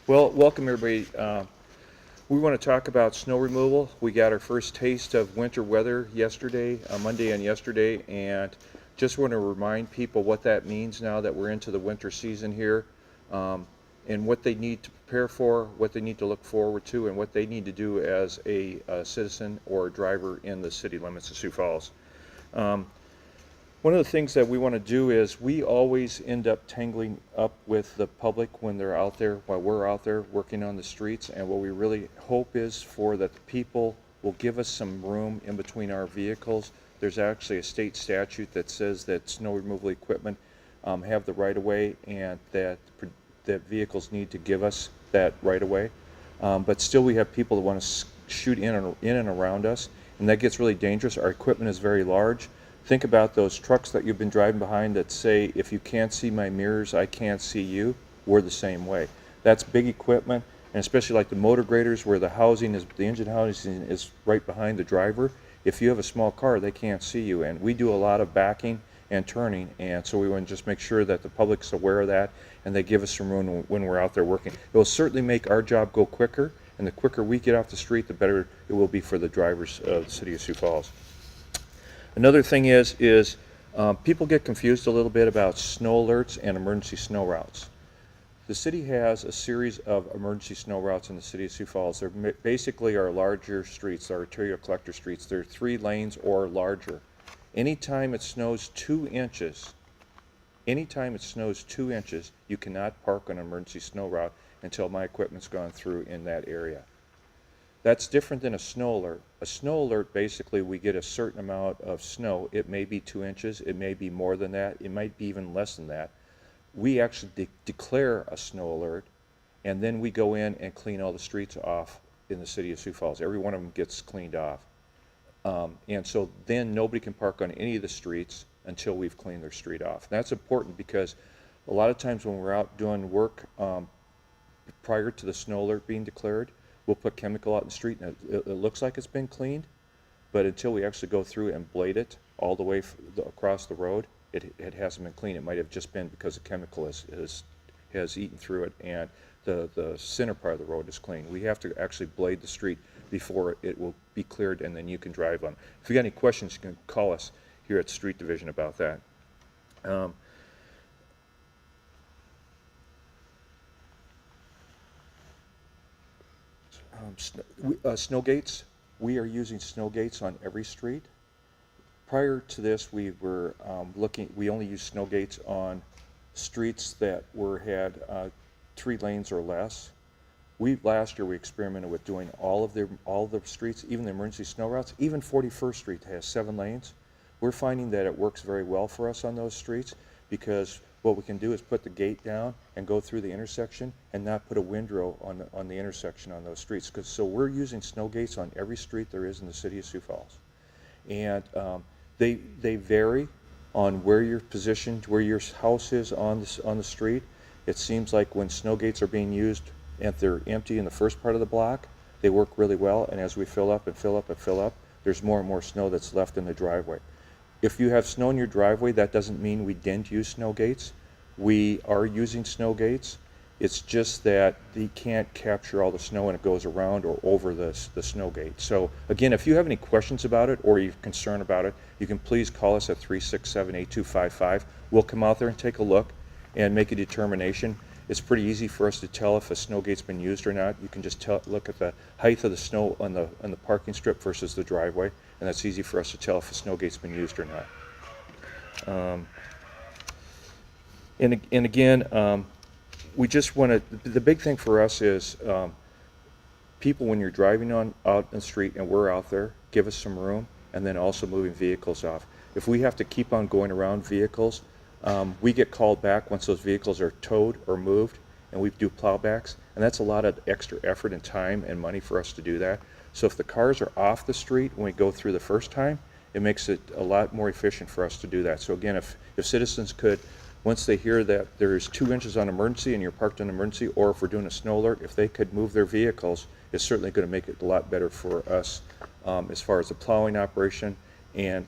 Well, welcome everybody. We want to talk about snow removal. We got our first taste of winter weather yesterday, Monday and yesterday, and just want to remind people what that means now that we're into the winter season here, and what they need to prepare for, what they need to look forward to, and what they need to do as a citizen or a driver in the city limits of Sioux Falls. Um, One of the things that we want to do is we always end up tangling up with the public when they're out there, while we're out there working on the streets. And what we really hope is for that the people will give us some room in between our vehicles. There's actually a state statute that says that snow removal equipment have the right of way, and that vehicles need to give us that right of way. But still, we have people that want to shoot in and around us, and that gets really dangerous. Our equipment is very large. Think about those trucks that you've been driving behind that say, if you can't see my mirrors, I can't see you. We're the same way. That's big equipment, and especially like the motor graders where the engine housing is right behind the driver. If you have a small car, they can't see you, and we do a lot of backing and turning, and so we want to just make sure that the public's aware of that, and they give us some room when we're out there working. It will certainly make our job go quicker, and the quicker we get off the street, the better it will be for the drivers of the city of Sioux Falls. Another thing is people get confused a little bit about snow alerts and emergency snow routes. The city has a series of emergency snow routes in the city of Sioux Falls. They're basically our larger streets, our arterial collector streets. They're 3 lanes or larger. Anytime it snows 2 inches, you cannot park on an emergency snow route until my equipment's gone through in that area. That's different than a snow alert. A snow alert, basically, we get a certain amount of snow. It may be 2 inches, it may be more than that, it might be even less than that. We actually declare a snow alert, and then we go in and clean all the streets off in the city of Sioux Falls. Every one of them gets cleaned off. And so then nobody can park on any of the streets until we've cleaned their street off. That's important because a lot of times when we're out doing work prior to the snow alert being declared, we'll put chemical out in the street, and it looks like it's been cleaned, but until we actually go through and blade it all the way across the road, it hasn't been cleaned. It might have just been because the chemical has eaten through it, and the center part of the road is clean. We have to actually blade the street before it will be cleared, and then you can drive on. If you got any questions, you can call us here at Street Division about that. Snow gates. We are using snow gates on every street. Prior to this, we were we only used snow gates on streets that had 3 lanes or less. Last year we experimented with doing all of the streets, even the emergency snow routes. Even 41st Street has 7 lanes. We're finding that it works very well for us on those streets because what we can do is put the gate down and go through the intersection and not put a windrow on the intersection on those streets. So we're using snow gates on every street there is in the city of Sioux Falls. And they vary on where you're positioned, where your house is on the street. It seems like when snow gates are being used, if they're empty in the first part of the block, they work really well, and as we fill up and fill up and fill up, there's more and more snow that's left in the driveway. If you have snow in your driveway, that doesn't mean we didn't use snow gates. We are using snow gates. It's just that they can't capture all the snow and it goes around or over the snow gate. So again, if you have any questions about it or you're concerned about it, you can please call us at 367-8255. We'll come out there and take a look and make a determination. It's pretty easy for us to tell if a snow gate's been used or not. You can just look at the height of the snow on the parking strip versus the driveway, and that's easy for us to tell if a snow gate's been used or not. And again, we just want to, the big thing for us is people, when you're driving out in the street and we're out there, give us some room, and then also moving vehicles off. If we have to keep on going around vehicles, we get called back once those vehicles are towed or moved, and we do plowbacks, and that's a lot of extra effort and time and money for us to do that. So if the cars are off the street when we go through the first time, it makes it a lot more efficient for us to do that. So again, if citizens could, once they hear that there's 2 inches on emergency and you're parked on emergency, or if we're doing a snow alert, if they could move their vehicles, it's certainly going to make it a lot better for us as far as the plowing operation and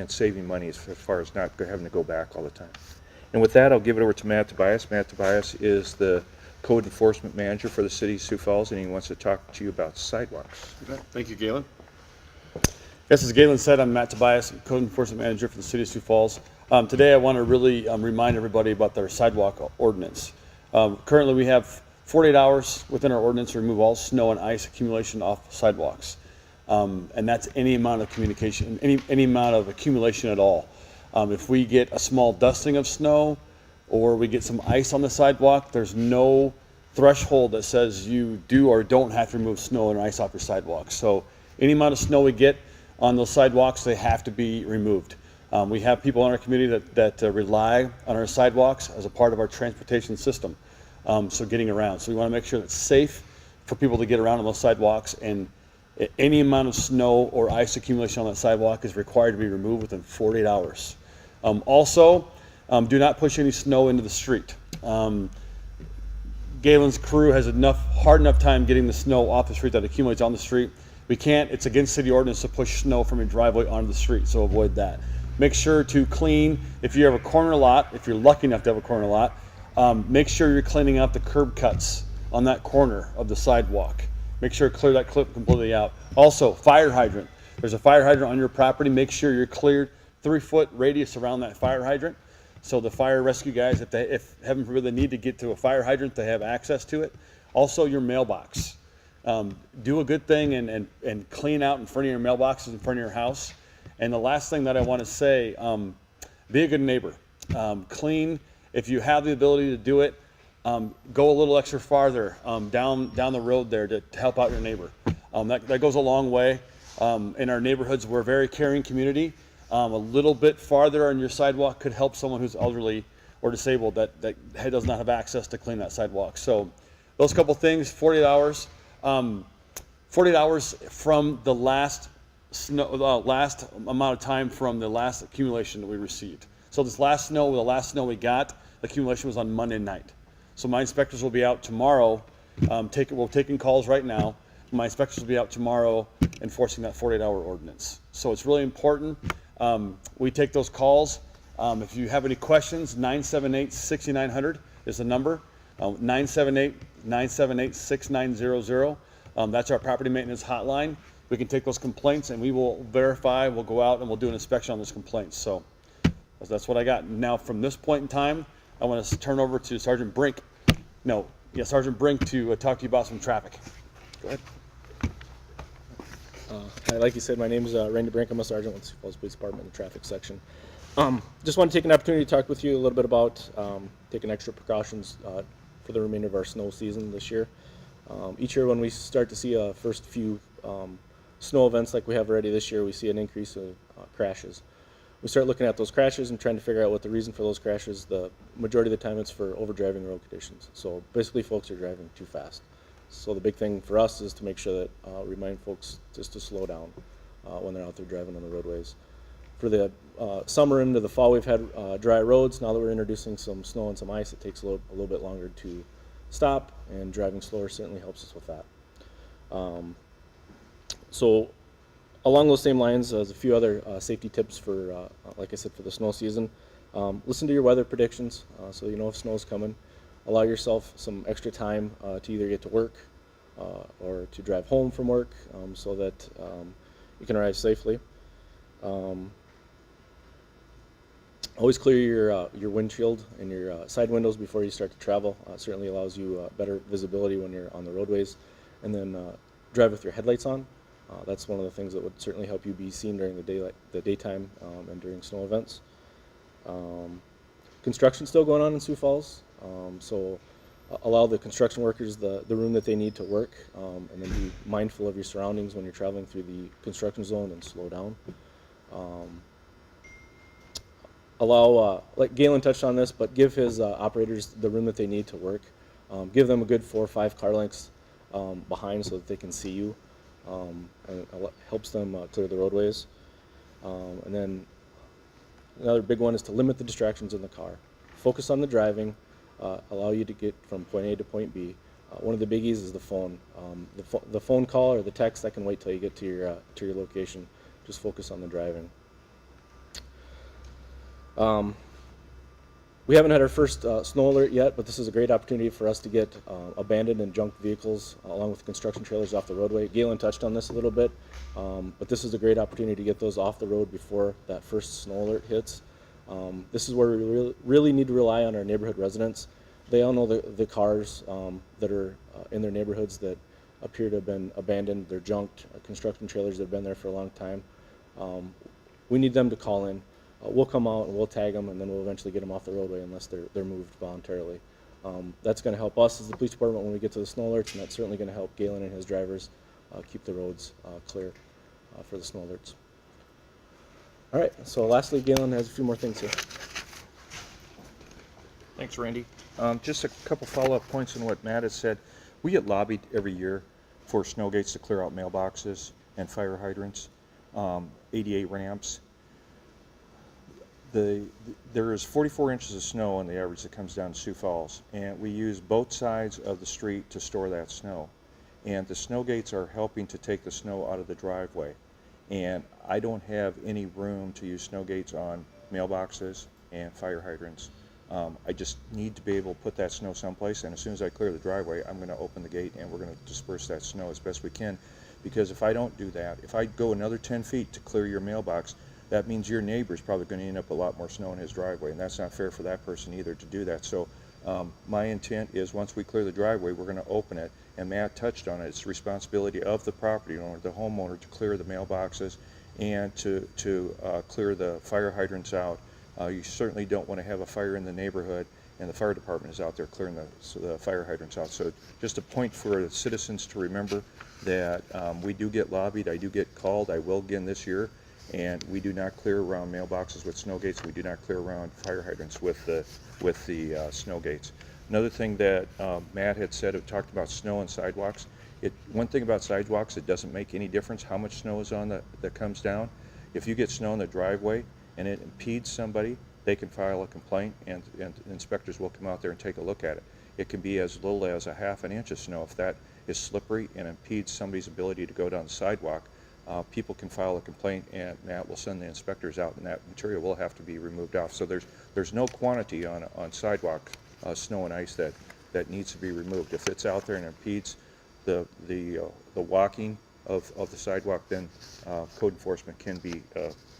saving money as far as not having to go back all the time. And with that, I'll give it over to Matt Tobias. Matt Tobias is the Code Enforcement Manager for the City of Sioux Falls, and he wants to talk to you about sidewalks. Okay. Thank you, Galen. Yes, as Galen said, I'm Matt Tobias, Code Enforcement Manager for the City of Sioux Falls. Today I want to really remind everybody about their sidewalk ordinance. Currently we have 48 hours within our ordinance to remove all snow and ice accumulation off sidewalks. And that's any amount of communication, any amount of accumulation at all. If we get a small dusting of snow or we get some ice on the sidewalk, there's no threshold that says you do or don't have to remove snow and ice off your sidewalk. So any amount of snow we get on those sidewalks, they have to be removed. We have people in our community that rely on our sidewalks as a part of our transportation system, so getting around. So we want to make sure that it's safe for people to get around on those sidewalks, and any amount of snow or ice accumulation on that sidewalk is required to be removed within 48 hours. Also, do not push any snow into the street. Galen's crew has hard enough time getting the snow off the street that accumulates on the street. We can't, it's against city ordinance to push snow from your driveway onto the street, so avoid that. Make sure to clean, if you have a corner lot, if you're lucky enough to have a corner lot, make sure you're cleaning out the curb cuts on that corner of the sidewalk. Make sure to clear that clip completely out. Also, fire hydrant. There's a fire hydrant on your property. Make sure you're cleared 3-foot radius around that fire hydrant. So the fire rescue guys, if heaven forbid they need to get to a fire hydrant, they have access to it. Also, your mailbox. Do a good thing and clean out in front of your mailboxes in front of your house. And the last thing that I want to say, be a good neighbor. Clean, if you have the ability to do it, go a little extra farther down the road there to help out your neighbor. That goes a long way. In our neighborhoods, we're a very caring community. A little bit farther on your sidewalk could help someone who's elderly or disabled that does not have access to clean that sidewalk. So those couple things, 48 hours. 48 hours from the last amount of time from the last accumulation that we received. So the last snow we got, the accumulation was on Monday night. So my inspectors will be out tomorrow. We're taking calls right now. My inspectors will be out tomorrow enforcing that 48-hour ordinance. So it's really important. We take those calls. If you have any questions, 978-6900 is the number. 978-978-6900. That's our property maintenance hotline. We can take those complaints and we will verify, we'll go out and we'll do an inspection on those complaints. So that's what I got. Now from this point in time, I want to turn over to Sergeant Brink. Sergeant Brink to talk to you about some traffic. Go ahead. Like you said, my name is Randy Brink. I'm a sergeant with the Sioux Falls Police Department in the traffic section. Just want to take an opportunity to talk with you a little bit about taking extra precautions for the remainder of our snow season this year. Each year when we start to see a first few snow events like we have already this year, we see an increase of crashes. We start looking at those crashes and trying to figure out what the reason for those crashes. The majority of the time it's for overdriving road conditions. So basically folks are driving too fast. So the big thing for us is to make sure that remind folks just to slow down when they're out there driving on the roadways. For the summer into the fall, we've had dry roads. Now that we're introducing some snow and some ice, it takes a little bit longer to stop, and driving slower certainly helps us with that. So along those same lines, there's a few other safety tips for, like I said, for the snow season. Listen to your weather predictions so you know if snow is coming. Allow yourself some extra time to either get to work or to drive home from work so that you can arrive safely. Always clear your windshield and your side windows before you start to travel. It certainly allows you better visibility when you're on the roadways. And then drive with your headlights on. That's one of the things that would certainly help you be seen during the daytime and during snow events. Construction's still going on in Sioux Falls, so allow the construction workers the room that they need to work, and then be mindful of your surroundings when you're traveling through the construction zone and slow down. Allow, like Galen touched on this, but give his operators the room that they need to work. Give them a good 4 or 5 car lengths behind so that they can see you, and it helps them clear the roadways. And then another big one is to limit the distractions in the car. Focus on the driving, allow you to get from point A to point B. One of the biggies is the phone. The phone call or the text, that can wait till you get to your location. Just focus on the driving. We haven't had our first snow alert yet, but this is a great opportunity for us to get abandoned and junk vehicles along with construction trailers off the roadway. Galen touched on this a little bit, but this is a great opportunity to get those off the road before that first snow alert hits. This is where we really need to rely on our neighborhood residents. They all know the cars that are in their neighborhoods that appear to have been abandoned. They're junked, construction trailers that have been there for a long time. We need them to call in. We'll come out and we'll tag them, and then we'll eventually get them off the roadway unless they're moved voluntarily. That's going to help us as the police department when we get to the snow alerts, and that's certainly going to help Galen and his drivers keep the roads clear for the snow alerts. All right, so lastly, Galen has a few more things here. Thanks, Randy. Just a couple follow-up points on what Matt has said. We get lobbied every year for snow gates to clear out mailboxes and fire hydrants, ADA ramps. There is 44 inches of snow on the average that comes down to Sioux Falls, and we use both sides of the street to store that snow. And the snow gates are helping to take the snow out of the driveway. And I don't have any room to use snow gates on mailboxes and fire hydrants. I just need to be able to put that snow someplace, and as soon as I clear the driveway, I'm going to open the gate and we're going to disperse that snow as best we can. Because if I don't do that, if I go another 10 feet to clear your mailbox, that means your neighbor's probably going to end up with a lot more snow in his driveway, and that's not fair for that person either to do that. So my intent is once we clear the driveway, we're going to open it, and Matt touched on it. It's the responsibility of the property owner, the homeowner, to clear the mailboxes and to clear the fire hydrants out. You certainly don't want to have a fire in the neighborhood and the fire department is out there clearing the fire hydrants out. So just a point for the citizens to remember that we do get lobbied. I do get called. I will again this year. And we do not clear around mailboxes with snow gates. We do not clear around fire hydrants with the snow gates. Another thing that Matt had said, it talked about snow and sidewalks. One thing about sidewalks, it doesn't make any difference how much snow is on that comes down. If you get snow in the driveway and it impedes somebody, they can file a complaint, and inspectors will come out there and take a look at it. It can be as little as a half an inch of snow. If that is slippery and impedes somebody's ability to go down the sidewalk, people can file a complaint, and Matt will send the inspectors out, and that material will have to be removed off. So there's no quantity on sidewalk snow and ice that needs to be removed. If it's out there and impedes the walking of the sidewalk, then code enforcement can be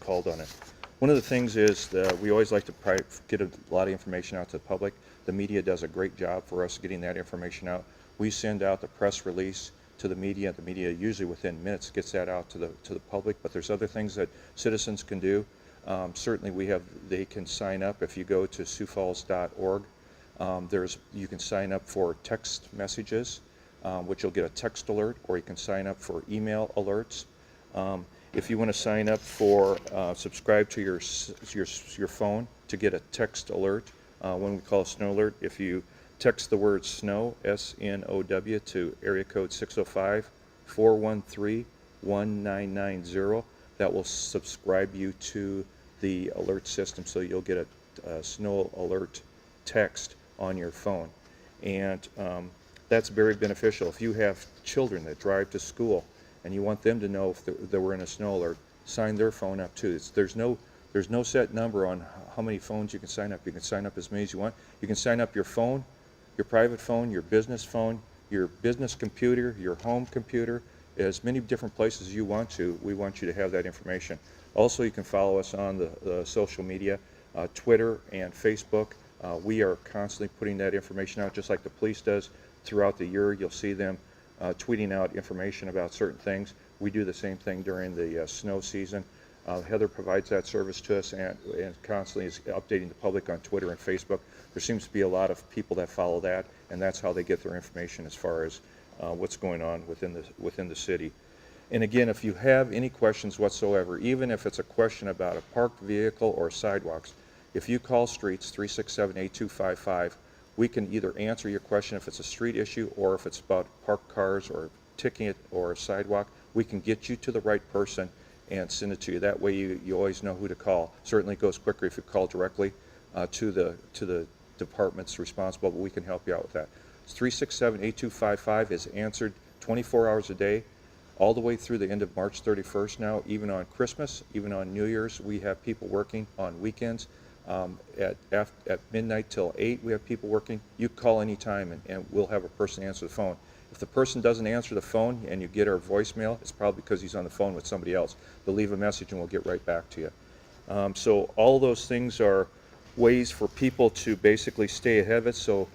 called on it. One of the things is that we always like to get a lot of information out to the public. The media does a great job for us getting that information out. We send out the press release to the media. The media usually within minutes gets that out to the public, but there's other things that citizens can do. Certainly they can sign up. If you go to siouxfalls.org, you can sign up for text messages, which you'll get a text alert, or you can sign up for email alerts. If you want to sign up for subscribe to your phone to get a text alert when we call a snow alert, if you text the word SNOW, S-N-O-W, to area code 605-413-1990. That will subscribe you to the alert system, so you'll get a snow alert text on your phone. And that's very beneficial. If you have children that drive to school and you want them to know if they were in a snow alert, sign their phone up too. There's no set number on how many phones you can sign up. You can sign up as many as you want. You can sign up your phone, your private phone, your business computer, your home computer, as many different places as you want to. We want you to have that information. Also, you can follow us on the social media, Twitter and Facebook. We are constantly putting that information out, just like the police does throughout the year. You'll see them tweeting out information about certain things. We do the same thing during the snow season. Heather provides that service to us and constantly is updating the public on Twitter and Facebook. There seems to be a lot of people that follow that, and that's how they get their information as far as what's going on within the city. And again, if you have any questions whatsoever, even if it's a question about a parked vehicle or sidewalks, if you call Streets 367-8255, we can either answer your question if it's a street issue or if it's about parked cars or ticket or a sidewalk. We can get you to the right person and send it to you. That way you always know who to call. Certainly it goes quicker if you call directly to the departments responsible, but we can help you out with that. It's 367-8255 is answered 24 hours a day, all the way through the end of March 31st now, even on Christmas, even on New Year's. We have people working on weekends. At midnight till 8, we have people working. You call anytime, and we'll have a person answer the phone. If the person doesn't answer the phone and you get our voicemail, it's probably because he's on the phone with somebody else. They'll leave a message and we'll get right back to you. So all those things are ways for people to basically stay ahead of it. So,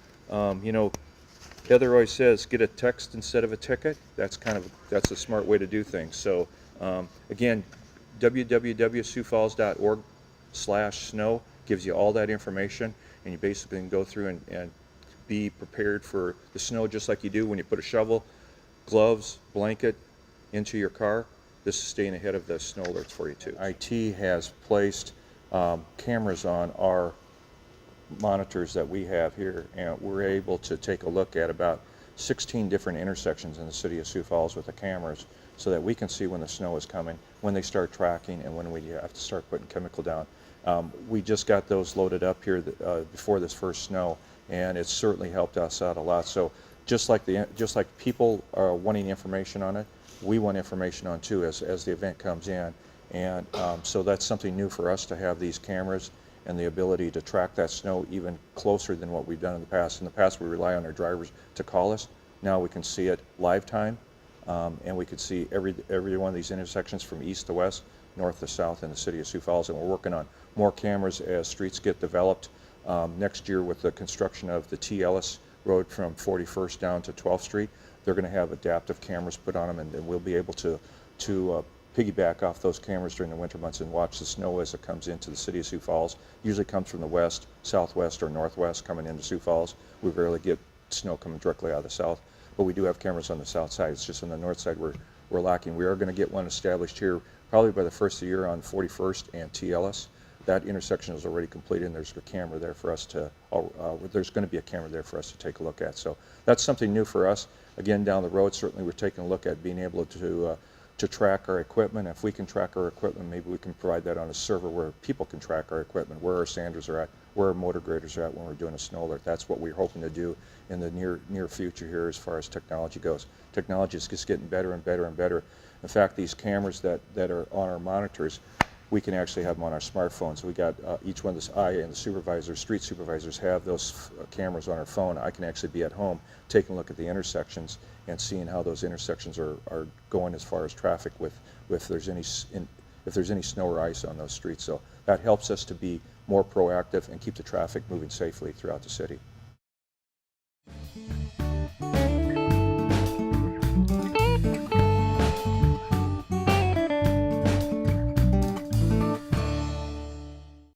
Heather always says, get a text instead of a ticket. That's a smart way to do things. So, again, www.siouxfalls.org/snow gives you all that information, and you basically can go through and be prepared for the snow just like you do when you put a shovel, gloves, blanket into your car. This is staying ahead of the snow alerts for you too. IT has placed cameras on our monitors that we have here, and we're able to take a look at about 16 different intersections in the city of Sioux Falls with the cameras, so that we can see when the snow is coming, when they start tracking, and when we have to start putting chemical down. We just got those loaded up here before this first snow, and it's certainly helped us out a lot. So just like people are wanting information on it, we want information on too as the event comes in. And so that's something new for us to have these cameras and the ability to track that snow even closer than what we've done in the past. In the past, we rely on our drivers to call us. Now we can see it live time, and we can see every one of these intersections from east to west, north to south in the city of Sioux Falls. And we're working on more cameras as streets get developed. Next year, with the construction of the T. Ellis Road from 41st down to 12th Street, they're going to have adaptive cameras put on them, and we'll be able to piggyback off those cameras during the winter months and watch the snow as it comes into the city of Sioux Falls. Usually comes from the west, southwest, or northwest coming into Sioux Falls. We rarely get snow coming directly out of the south, but we do have cameras on the south side. It's just on the north side we're lacking. We are going to get one established here probably by the first of the year on 41st and T. Ellis. That intersection is already completed, and there's a camera there for us to. There's going to be a camera there for us to take a look at. So that's something new for us. Again, down the road, certainly we're taking a look at being able to track our equipment. If we can track our equipment, maybe we can provide that on a server where people can track our equipment, where our sanders are at, where our motor graders are at when we're doing a snow alert. That's what we're hoping to do in the near future here as far as technology goes. Technology is just getting better and better and better. In fact, these cameras that are on our monitors, we can actually have them on our smartphones. We got each one of us, I and the supervisors, street supervisors, have those cameras on our phone. I can actually be at home taking a look at the intersections and seeing how those intersections are going as far as traffic if there's any snow or ice on those streets. So that helps us to be more proactive and keep the traffic moving safely throughout the city.